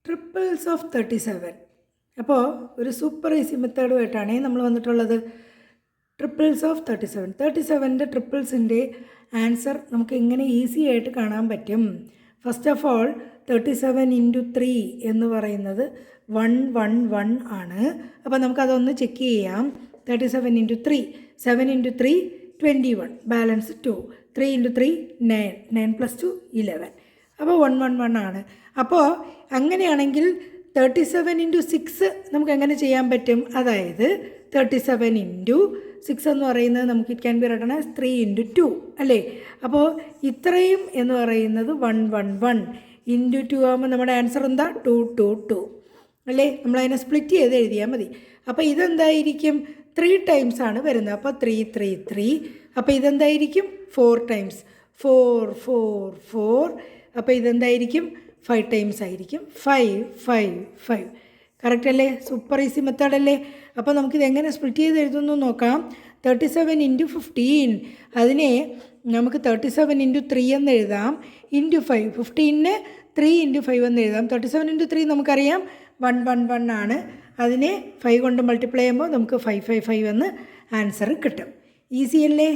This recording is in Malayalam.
Triples of 37. അപ്പോൾ ഒരു സൂപ്പർ ഈസി മെത്തേഡുമായിട്ടാണ് നമ്മൾ വന്നിട്ടുള്ളത്. Triples of 37. 37ൻ്റെ ട്രിപ്പിൾസിൻ്റെ ആൻസർ നമുക്ക് എങ്ങനെ ഈസി ആയിട്ട് കാണാൻ പറ്റും? ഫസ്റ്റ് ഓഫ് ഓൾ 37 ഇൻറ്റു 3 എന്ന് പറയുന്നത് 111 ആണ്. അപ്പോൾ നമുക്കതൊന്ന് ചെക്ക് ചെയ്യാം. 37 into 3, 7 into 3 21, balance 2, 3 into 3 9, 9 plus 2 11. അപ്പോൾ 111 ആണ്. അപ്പോൾ അങ്ങനെയാണെങ്കിൽ 37 ഇൻറ്റു 6 നമുക്ക് എങ്ങനെ ചെയ്യാൻ പറ്റും? അതായത് 37 ഇൻറ്റു 6 എന്ന് പറയുന്നത് നമുക്ക് it can be written as 3 into 2 അല്ലേ? അപ്പോൾ ഇത്രയും എന്ന് പറയുന്നത് 111 ഇൻറ്റു 2 ആകുമ്പോൾ നമ്മുടെ ആൻസർ എന്താ? 222 അല്ലേ? നമ്മളതിനെ സ്പ്ലിറ്റ് ചെയ്ത് എഴുതിയാൽ മതി. അപ്പോൾ ഇതെന്തായിരിക്കും? 3 ടൈംസ് ആണ് വരുന്നത്. അപ്പോൾ 3 3 3. അപ്പോൾ ഇതെന്തായിരിക്കും? 4 ടൈംസ്, 4 4 4. അപ്പോൾ ഇതെന്തായിരിക്കും? 5 ടൈംസ് ആയിരിക്കും. 5 5 5. കറക്റ്റ് അല്ലേ? സൂപ്പർ ഈസി മെത്തേഡല്ലേ? അപ്പോൾ നമുക്കിത് എങ്ങനെ സ്പ്ലിറ്റ് ചെയ്ത് എഴുതുന്നു നോക്കാം. 37 ഇൻറ്റു 15, അതിനെ നമുക്ക് 37 ഇൻറ്റു 3 എന്ന് എഴുതാം, ഇൻറ്റു 5. 15നെ 3 ഇൻറ്റു 5 എന്ന് എഴുതാം. 37 ഇൻറ്റു 3 നമുക്കറിയാം 111 ആണ്. അതിനെ 5 കൊണ്ട് മൾട്ടിപ്ലൈ ചെയ്യുമ്പോൾ നമുക്ക് 555 എന്ന് ആൻസർ കിട്ടും. ഈസി അല്ലേ?